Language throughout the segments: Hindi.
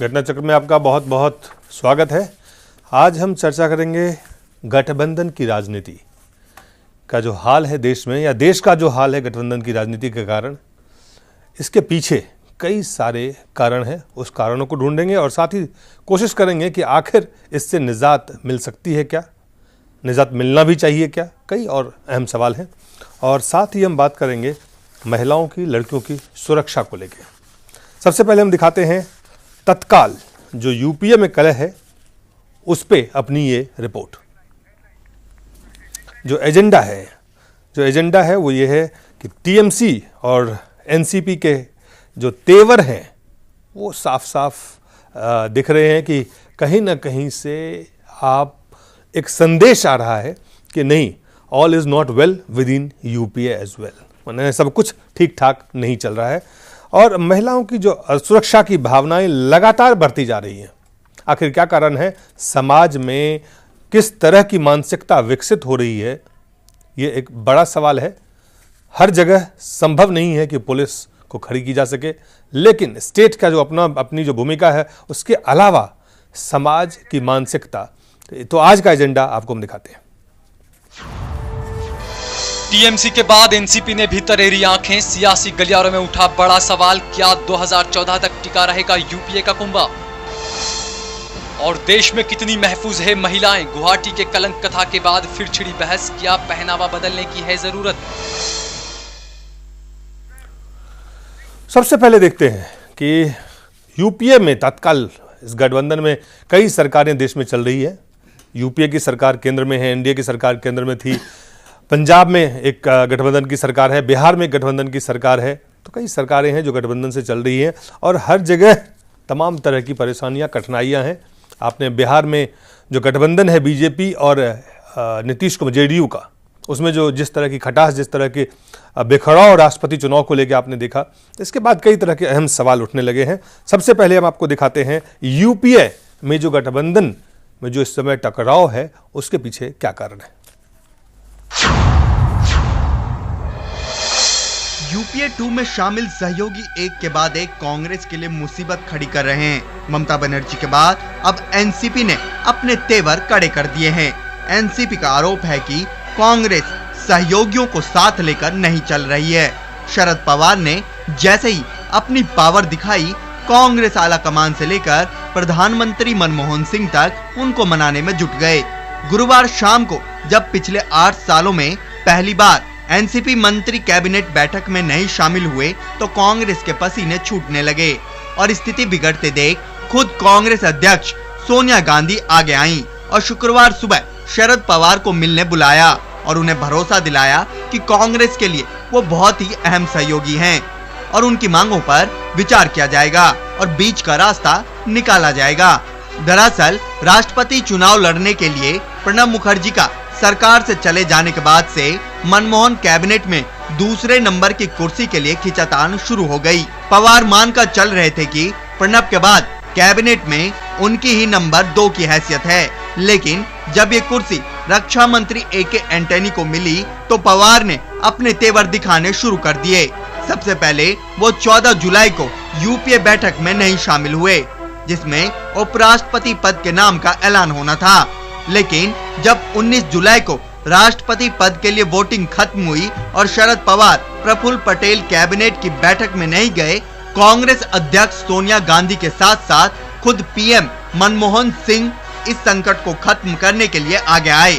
घटना चक्र में आपका बहुत बहुत स्वागत है। आज हम चर्चा करेंगे गठबंधन की राजनीति का जो हाल है देश में, या देश का जो हाल है गठबंधन की राजनीति के कारण। इसके पीछे कई सारे कारण हैं, उस कारणों को ढूंढेंगे और साथ ही कोशिश करेंगे कि आखिर इससे निजात मिल सकती है क्या, निजात मिलना भी चाहिए क्या, कई और अहम सवाल हैं। और साथ ही हम बात करेंगे महिलाओं की, लड़कियों की सुरक्षा को लेकर। सबसे पहले हम दिखाते हैं तत्काल जो यूपीए में कलह है उस पे अपनी ये रिपोर्ट। जो एजेंडा है वो ये है कि टीएमसी और एनसीपी के जो तेवर हैं वो साफ साफ दिख रहे हैं कि कहीं ना कहीं से आप एक संदेश आ रहा है कि नहीं, all is not well within UPA as well, माने सब कुछ ठीक ठाक नहीं चल रहा है। और महिलाओं की जो सुरक्षा की भावनाएं लगातार बढ़ती जा रही हैं। आखिर क्या कारण है, समाज में किस तरह की मानसिकता विकसित हो रही है, ये एक बड़ा सवाल है। हर जगह संभव नहीं है कि पुलिस को खड़ी की जा सके, लेकिन स्टेट का जो अपनी जो भूमिका है उसके अलावा समाज की मानसिकता, तो आज का एजेंडा आपको हम दिखाते हैं। टीएमसी के बाद एनसीपी ने भी तरेरी आंखें। सियासी गलियारों में उठा बड़ा सवाल, क्या 2014 तक टिका रहेगा यूपीए का कुंभा? और देश में कितनी महफूज है महिलाएं? गुवाहाटी के कलंक कथा के बाद फिर छिड़ी बहस, क्या पहनावा बदलने की है जरूरत? सबसे पहले देखते हैं कि यूपीए में तत्काल इस गठबंधन में कई सरकारें देश में चल रही है। यूपीए की सरकार केंद्र में है, एनडीए की सरकार केंद्र में थी, पंजाब में एक गठबंधन की सरकार है, बिहार में गठबंधन की सरकार है। तो कई सरकारें हैं जो गठबंधन से चल रही हैं और हर जगह तमाम तरह की परेशानियां, कठिनाइयां हैं। आपने बिहार में जो गठबंधन है बीजेपी और नीतीश कुमार जेडीयू का, उसमें जो जिस तरह की खटास, जिस तरह के बेखड़ाव राष्ट्रपति चुनाव को लेकर आपने देखा, इसके बाद कई तरह के अहम सवाल उठने लगे हैं। सबसे पहले हम आपको दिखाते हैं यूपीए में जो गठबंधन में जो इस समय टकराव है उसके पीछे क्या कारण है। यूपीए 2 में शामिल सहयोगी एक के बाद एक कांग्रेस के लिए मुसीबत खड़ी कर रहे हैं। ममता बनर्जी के बाद अब एनसीपी ने अपने तेवर कड़े कर दिए हैं। एनसीपी का आरोप है कि कांग्रेस सहयोगियों को साथ लेकर नहीं चल रही है। शरद पवार ने जैसे ही अपनी पावर दिखाई, कांग्रेस आला कमान से लेकर प्रधानमंत्री मनमोहन सिंह तक उनको मनाने में जुट गए। गुरुवार शाम को जब पिछले 8 सालों में पहली बार एनसीपी मंत्री कैबिनेट बैठक में नहीं शामिल हुए तो कांग्रेस के पसीने छूटने लगे और स्थिति बिगड़ते देख खुद कांग्रेस अध्यक्ष सोनिया गांधी आगे आईं और शुक्रवार सुबह शरद पवार को मिलने बुलाया और उन्हें भरोसा दिलाया कि कांग्रेस के लिए वो बहुत ही अहम सहयोगी हैं और उनकी मांगों पर विचार किया जाएगा और बीच का रास्ता निकाला जाएगा। दरअसल राष्ट्रपति चुनाव लड़ने के लिए प्रणब मुखर्जी का सरकार से चले जाने के बाद से मनमोहन कैबिनेट में दूसरे नंबर की कुर्सी के लिए खींचातान शुरू हो गई। पवार मानकर चल रहे थे कि प्रणब के बाद कैबिनेट में उनकी ही नंबर 2 की हैसियत है, लेकिन जब ये कुर्सी रक्षा मंत्री ए.के. एंटनी को मिली तो पवार ने अपने तेवर दिखाने शुरू कर दिए। सबसे पहले वो 14 जुलाई को यूपीए बैठक में नहीं शामिल हुए, जिसमें उपराष्ट्रपति पद के नाम का ऐलान होना था। लेकिन जब 19 जुलाई को राष्ट्रपति पद के लिए वोटिंग खत्म हुई और शरद पवार प्रफुल्ल पटेल कैबिनेट की बैठक में नहीं गए, कांग्रेस अध्यक्ष सोनिया गांधी के साथ साथ खुद पीएम मनमोहन सिंह इस संकट को खत्म करने के लिए आगे आए।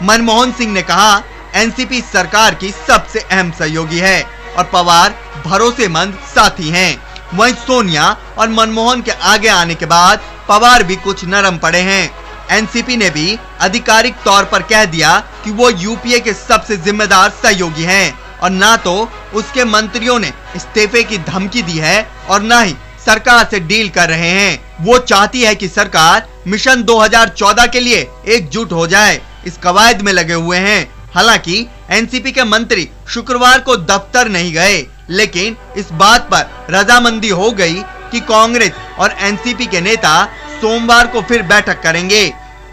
मनमोहन सिंह ने कहा, एनसीपी सरकार की सबसे अहम सहयोगी है और पवार भरोसेमंद साथी हैं। वहीं सोनिया और मनमोहन के आगे आने के बाद पवार भी कुछ नरम पड़े हैं। एनसीपी ने भी आधिकारिक तौर पर कह दिया कि वो यूपीए के सबसे जिम्मेदार सहयोगी हैं और ना तो उसके मंत्रियों ने इस्तीफे की धमकी दी है और ना ही सरकार से डील कर रहे हैं। वो चाहती है कि सरकार मिशन 2014 के लिए एकजुट हो जाए, इस कवायद में लगे हुए हैं। हालांकि एनसीपी के मंत्री शुक्रवार को दफ्तर नहीं गए, लेकिन इस बात पर रजामंदी हो गई कि कांग्रेस और एनसीपी के नेता सोमवार को फिर बैठक करेंगे।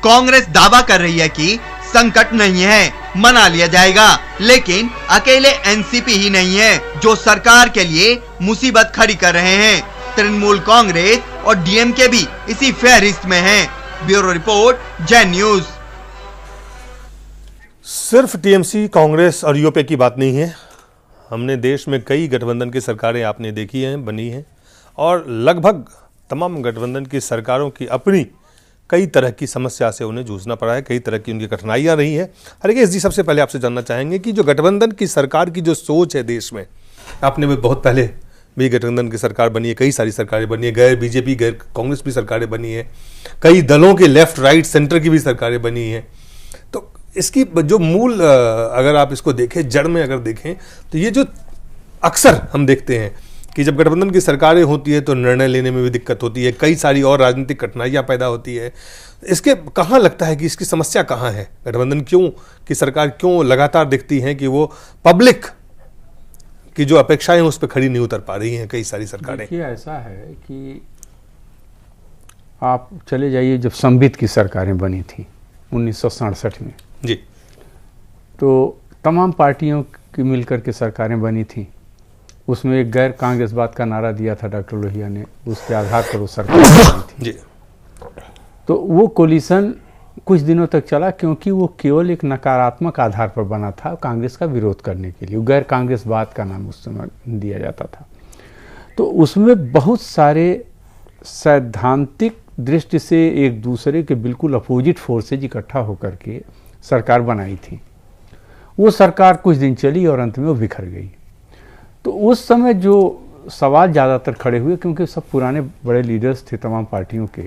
कांग्रेस दावा कर रही है कि संकट नहीं है, मना लिया जाएगा, लेकिन अकेले एनसीपी ही नहीं है जो सरकार के लिए मुसीबत खड़ी कर रहे हैं। तृणमूल कांग्रेस और डीएमके भी इसी फहरिस्त में हैं। ब्यूरो रिपोर्ट, जय न्यूज। सिर्फ टीएमसी, कांग्रेस और यूपीए की बात नहीं है। हमने देश में कई गठबंधन की सरकारें आपने देखी हैं, बनी हैं, और लगभग तमाम गठबंधन की सरकारों की अपनी कई तरह की समस्या से उन्हें जूझना पड़ा है, कई तरह की उनकी कठिनाइयां रही हैं। हरिकेश जी, सबसे पहले आपसे जानना चाहेंगे कि जो गठबंधन की सरकार की जो सोच है देश में, आपने भी बहुत पहले भी गठबंधन की सरकार बनी है, कई सारी सरकारें बनी है, गैर बीजेपी गैर कांग्रेस भी सरकारें बनी है, कई दलों के लेफ्ट राइट सेंटर की भी सरकारें बनी हैं। तो इसकी जो मूल अगर आप इसको देखें, जड़ में अगर देखें, तो ये जो अक्सर हम देखते हैं कि जब गठबंधन की सरकारें होती है तो निर्णय लेने में भी दिक्कत होती है, कई सारी और राजनीतिक कठिनाइयां पैदा होती है। इसके कहाँ लगता है कि इसकी समस्या कहाँ है? गठबंधन क्यों की सरकार क्यों लगातार दिखती है कि वो पब्लिक की जो अपेक्षाएं उस पर खड़ी नहीं उतर पा रही हैं कई सारी सरकारें? देखिए, ऐसा है कि आप चले जाइए, जब संवित की सरकारें बनी थी 1967 में जी, तो तमाम पार्टियों की मिलकर के सरकारें बनी थी। उसमें एक गैर कांग्रेसवाद का नारा दिया था डॉक्टर लोहिया ने, उसके आधार पर वो सरकार बनी थी जी। तो वो कोलिशन कुछ दिनों तक चला, क्योंकि वो केवल एक नकारात्मक आधार पर बना था, कांग्रेस का विरोध करने के लिए। गैर कांग्रेसवाद का नाम उस समय दिया जाता था। तो उसमें बहुत सारे सैद्धांतिक दृष्टि से एक दूसरे के बिल्कुल अपोजिट फोर्सेज इकट्ठा होकर के सरकार बनाई थी। वो सरकार कुछ दिन चली और अंत में वो बिखर गई। तो उस समय जो सवाल ज़्यादातर खड़े हुए, क्योंकि सब पुराने बड़े लीडर्स थे तमाम पार्टियों के,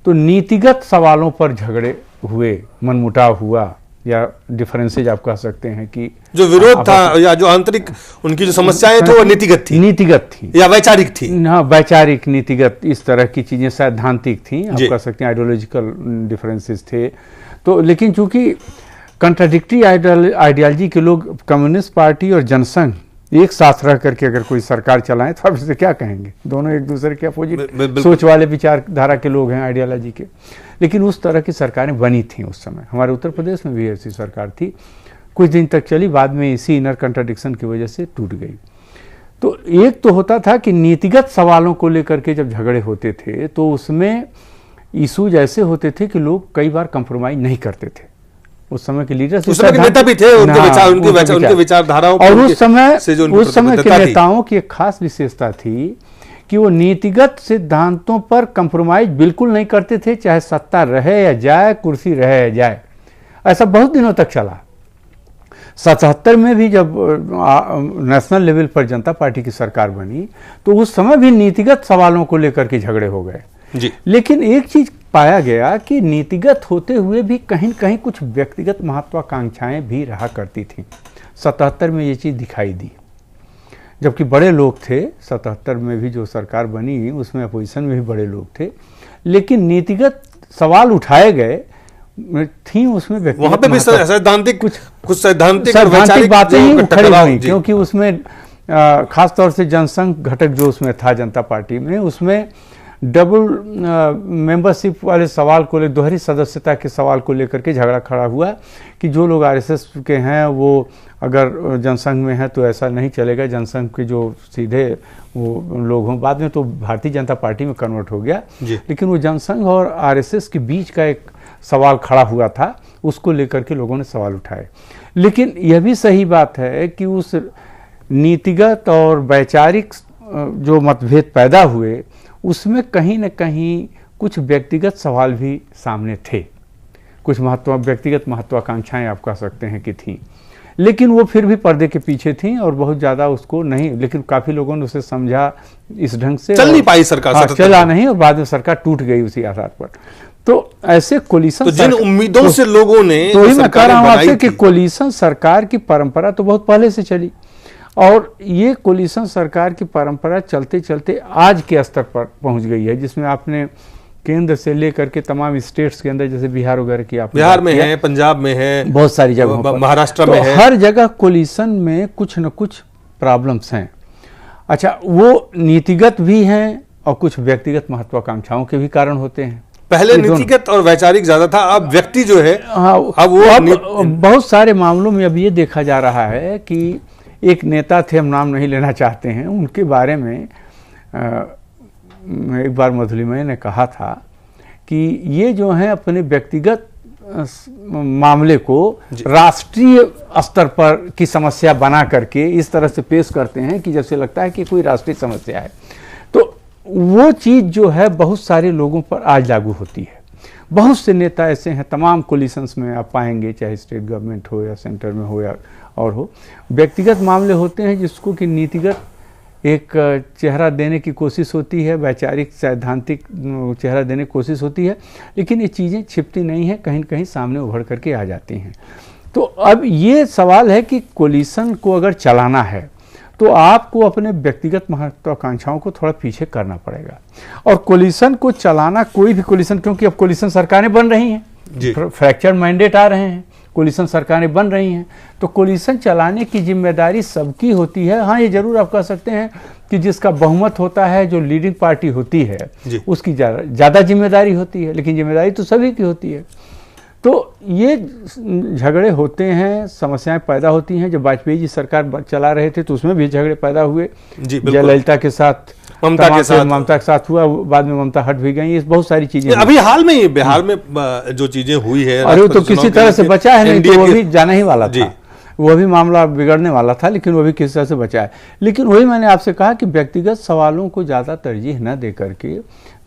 तो नीतिगत सवालों पर झगड़े हुए, मनमुटाव हुआ, या डिफरेंसेज आप कह सकते हैं कि जो विरोध था या जो आंतरिक उनकी जो समस्याएं थी वो नीतिगत थी या वैचारिक थी। हाँ, वैचारिक, नीतिगत, इस तरह की चीजें सैद्धांतिक थी, आप कह सकते हैं आइडियोलॉजिकल डिफरेंसेस थे। तो लेकिन चूंकि कंट्राडिक्टरी आइडियोलॉजी के लोग, कम्युनिस्ट पार्टी और जनसंघ एक साथ रह करके अगर कोई सरकार चलाएं तो आप इसे क्या कहेंगे? दोनों एक दूसरे के अपोजिट सोच वाले विचारधारा के लोग हैं, आइडियोलॉजी के। लेकिन उस तरह की सरकारें बनी थी उस समय। हमारे उत्तर प्रदेश में भी ऐसी सरकार थी, कुछ दिन तक चली, बाद में इसी इनर कंट्राडिक्शन की वजह से टूट गई। तो एक तो होता था कि नीतिगत सवालों को लेकर के जब झगड़े होते थे तो उसमें इशूज ऐसे होते थे कि लोग कई बार कंप्रोमाइज नहीं करते थे। उस समय के लीडर्स, उस समय के नेता भी थे, उनके विचारधाराओं और उस समय के नेताओं की एक खास विशेषता थी कि वो नीतिगत सिद्धांतों पर कंप्रोमाइज बिल्कुल नहीं करते थे, चाहे सत्ता रहे या जाए, कुर्सी रहे या जाए। ऐसा बहुत दिनों तक चला। 77 में भी जब नेशनल लेवल पर जनता पार्टी की सरकार बनी तो उस समय भी नीतिगत सवालों को लेकर के झगड़े हो गए जी। लेकिन एक चीज पाया गया कि नीतिगत होते हुए भी कहीं कहीं कुछ व्यक्तिगत महत्वाकांक्षाएं भी रहा करती थी। 77 में ये चीज दिखाई दी, जबकि बड़े लोग थे। 77 में भी जो सरकार बनी उसमें अपोजिशन में भी बड़े लोग थे, लेकिन नीतिगत सवाल उठाए गए थी उसमें। वहां पे भी सैद्धांतिक कुछ सैद्धांतिक बातें ही खड़ी हुई, क्योंकि उसमें खास तौर से जनसंघ घटक जो उसमें था जनता पार्टी में, उसमें डबल मेंबरशिप वाले सवाल को, दोहरी सदस्यता के सवाल को लेकर के झगड़ा खड़ा हुआ कि जो लोग आरएसएस के हैं वो अगर जनसंघ में हैं तो ऐसा नहीं चलेगा। जनसंघ के जो सीधे वो लोग हों, बाद में तो भारतीय जनता पार्टी में कन्वर्ट हो गया, लेकिन वो जनसंघ और आरएसएस के बीच का एक सवाल खड़ा हुआ था, उसको लेकर के लोगों ने सवाल उठाए। लेकिन यह भी सही बात है कि उस नीतिगत और वैचारिक जो मतभेद पैदा हुए उसमें कहीं न कहीं कुछ व्यक्तिगत सवाल भी सामने थे, कुछ व्यक्तिगत महत्वाकांक्षाएं आप कह सकते हैं कि थी, लेकिन वो फिर भी पर्दे के पीछे थी और बहुत ज़्यादा उसको नहीं, लेकिन काफ़ी लोगों ने उसे समझा इस ढंग से, चल नहीं पाई सरकार, चला नहीं, और बाद में सरकार टूट गई उसी आधार पर। तो ऐसे कोलिशन, तो जिन उम्मीदों से लोगों ने, तो ही मैं कह रहा हूँ आपसे कि कोलिशन सरकार की परंपरा तो बहुत पहले से चली, और ये कोलिशन सरकार की परंपरा चलते चलते आज के स्तर पर पहुंच गई है, जिसमें आपने केंद्र से लेकर के तमाम स्टेट्स के अंदर, जैसे बिहार वगैरह की, आप बिहार में है, पंजाब में है, बहुत सारी जगहों, महाराष्ट्र में है, हर जगह कोलिशन में कुछ न कुछ प्रॉब्लम्स हैं। अच्छा, वो नीतिगत भी हैं और कुछ व्यक्तिगत महत्वाकांक्षाओं के भी कारण होते हैं। पहले नीतिगत और वैचारिक ज्यादा था, अब व्यक्ति जो है, हाँ, अब वो बहुत सारे मामलों में अब ये देखा जा रहा है कि एक नेता थे, हम नाम नहीं लेना चाहते हैं, उनके बारे में एक बार मधुलिमय ने कहा था कि ये जो है अपने व्यक्तिगत मामले को राष्ट्रीय स्तर पर की समस्या बना करके इस तरह से पेश करते हैं कि जैसे लगता है कि कोई राष्ट्रीय समस्या है। तो वो चीज़ जो है बहुत सारे लोगों पर आज लागू होती है। बहुत से नेता ऐसे हैं, तमाम कोलिशंस में आप पाएंगे, चाहे स्टेट गवर्नमेंट हो या सेंटर में हो या और हो, व्यक्तिगत मामले होते हैं जिसको कि नीतिगत एक चेहरा देने की कोशिश होती है, वैचारिक सैद्धांतिक चेहरा देने की कोशिश होती है, लेकिन ये चीज़ें छिपती नहीं हैं, कहीं न कहीं सामने उभर करके आ जाती हैं। तो अब ये सवाल है कि कोलिशन को अगर चलाना है तो आपको अपने व्यक्तिगत महत्वाकांक्षाओं को थोड़ा पीछे करना पड़ेगा। और कोलिशन को चलाना, कोई भी कोलिशन, क्योंकि अब कोलिशन सरकारें बन रही हैं, फ्रैक्चर मैंडेट आ रहे हैं, कोलिशन सरकारें बन रही हैं, तो कोलिशन चलाने की जिम्मेदारी सबकी होती है। हाँ, ये जरूर आप कह सकते हैं कि जिसका बहुमत होता है, जो लीडिंग पार्टी होती है, उसकी ज़्यादा जिम्मेदारी होती है, लेकिन जिम्मेदारी तो सभी की होती है। तो ये झगड़े होते हैं, समस्याएं पैदा होती हैं। जब वाजपेयी जी सरकार चला रहे थे तो उसमें भी झगड़े पैदा हुए, जयललिता के साथ, ममता के साथ हुआ, बाद में ममता हट भी गई। ये बहुत सारी चीजें अभी हाल में ही बिहार में जो चीजें हुई है, अरे तो किसी तरह से बचा है, नहीं तो वो भी जाना ही वाला था, वो भी मामला बिगड़ने वाला था, लेकिन वो भी किसी तरह से बचा है। लेकिन वही मैंने आपसे कहा कि व्यक्तिगत सवालों को ज़्यादा तरजीह न दे करके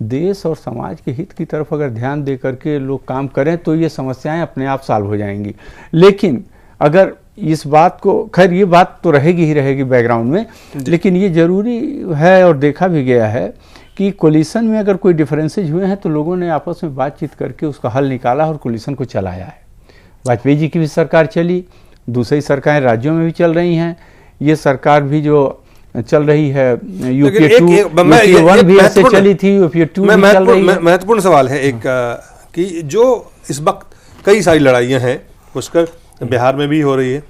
देश और समाज के हित की तरफ अगर ध्यान दे करके लोग काम करें तो ये समस्याएं अपने आप सॉल्व हो जाएंगी। लेकिन अगर इस बात को, खैर ये बात तो रहेगी ही रहेगी बैकग्राउंड में, लेकिन ये जरूरी है और देखा भी गया है कि कोलिशन में अगर कोई डिफरेंसेज हुए हैं तो लोगों ने आपस में बातचीत करके उसका हल निकाला और कोलिशन को चलाया है। वाजपेयी जी की भी सरकार चली, दूसरी सरकारें राज्यों में भी चल रही हैं, ये सरकार भी जो चल रही है यूपीए 1 भी ऐसे चली थी, यूपीए 2 भी चल रही है। महत्वपूर्ण सवाल है एक कि जो इस वक्त कई सारी लड़ाइयां हैं, पुष्कर बिहार में भी हो रही है,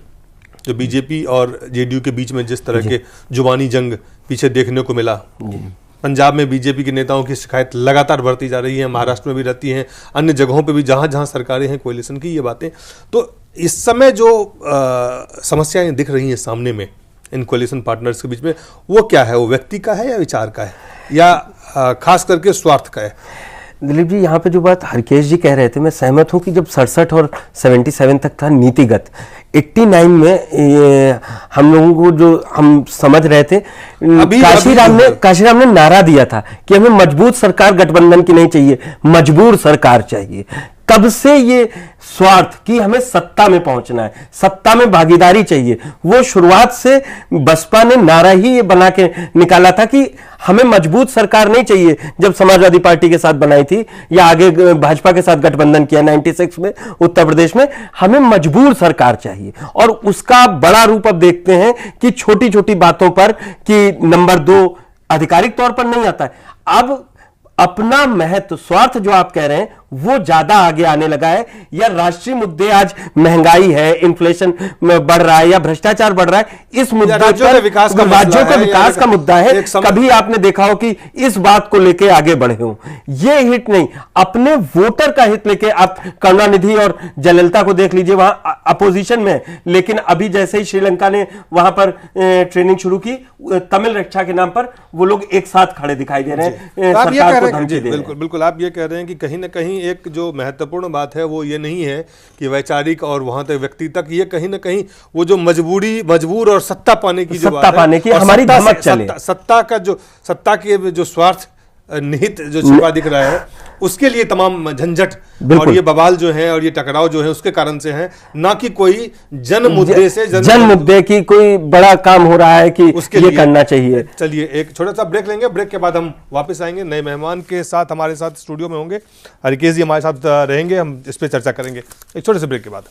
जो बीजेपी और जेडीयू के बीच में जिस तरह के जुबानी जंग पीछे देखने को मिला। पंजाब में बीजेपी के नेताओं की शिकायत लगातार बढ़ती जा रही है, महाराष्ट्र में भी रहती हैं, अन्य जगहों पे भी जहां जहां सरकारें हैं कोलिशन की ये बातें। तो इस समय जो समस्याएं दिख रही हैं सामने में इन कोलिशन पार्टनर्स के बीच में, वो क्या है? वो व्यक्ति का है या विचार का है या खास करके स्वार्थ का है? दिलीप जी, यहाँ पे जो बात हरकेश जी कह रहे थे, मैं सहमत हूँ कि जब 67 और 77 तक था नीतिगत, 89 में हम लोगों को जो हम समझ रहे थे, काशीराम ने नारा दिया था कि हमें मजबूत सरकार गठबंधन की नहीं चाहिए, मजबूर सरकार चाहिए। तब से ये स्वार्थ कि हमें सत्ता में पहुंचना है, सत्ता में भागीदारी चाहिए, वो शुरुआत से बसपा ने नारा ही ये बना के निकाला था कि हमें मजबूत सरकार नहीं चाहिए। जब समाजवादी पार्टी के साथ बनाई थी या आगे भाजपा के साथ गठबंधन किया 96 में उत्तर प्रदेश में, हमें मजबूर सरकार चाहिए। और उसका बड़ा रूप अब देखते हैं कि छोटी छोटी बातों पर कि नंबर 2 आधिकारिक तौर पर नहीं आता है। अब अपना महत्व, स्वार्थ जो आप कह रहे हैं वो ज्यादा आगे आने लगा है, या राष्ट्रीय मुद्दे, आज महंगाई है, इन्फ्लेशन बढ़ रहा है या भ्रष्टाचार बढ़ रहा है, इस मुद्दे पर राज्यों का विकास का मुद्दा है। कभी आपने देखा हो कि इस बात को लेके आगे बढ़े हो? ये हित नहीं, अपने वोटर का हित लेके आप करुणानिधि और जयललिता को देख लीजिए, वहां अपोजिशन में, लेकिन अभी जैसे ही श्रीलंका ने वहां पर ट्रेनिंग शुरू की तमिल रक्षा के नाम पर, वो लोग एक साथ खड़े दिखाई दे रहे हैं, सरकार को धमकी दे रहे हैं। बिल्कुल बिल्कुल, आप ये कह रहे हैं कि कहीं ना कहीं एक जो महत्वपूर्ण बात है वो ये नहीं है कि वैचारिक और वहां तक व्यक्ति तक, ये कहीं ना कहीं वो जो मजबूर और सत्ता पाने की जो बात है, हमारी धमक चले, सत्ता के जो स्वार्थ निहित जो छिपा दिख रहा है, उसके लिए तमाम झंझट और ये बवाल जो है और ये टकराव जो है उसके कारण से है, ना कि कोई जन मुद्दे की कोई बड़ा काम हो रहा है कि उसके लिए करना चाहिए। चलिए एक छोटा सा ब्रेक लेंगे, ब्रेक के बाद हम वापस आएंगे नए मेहमान के साथ, हमारे साथ स्टूडियो में होंगे हरकेश जी, हमारे साथ रहेंगे, हम इस पर चर्चा करेंगे एक छोटे से ब्रेक के बाद।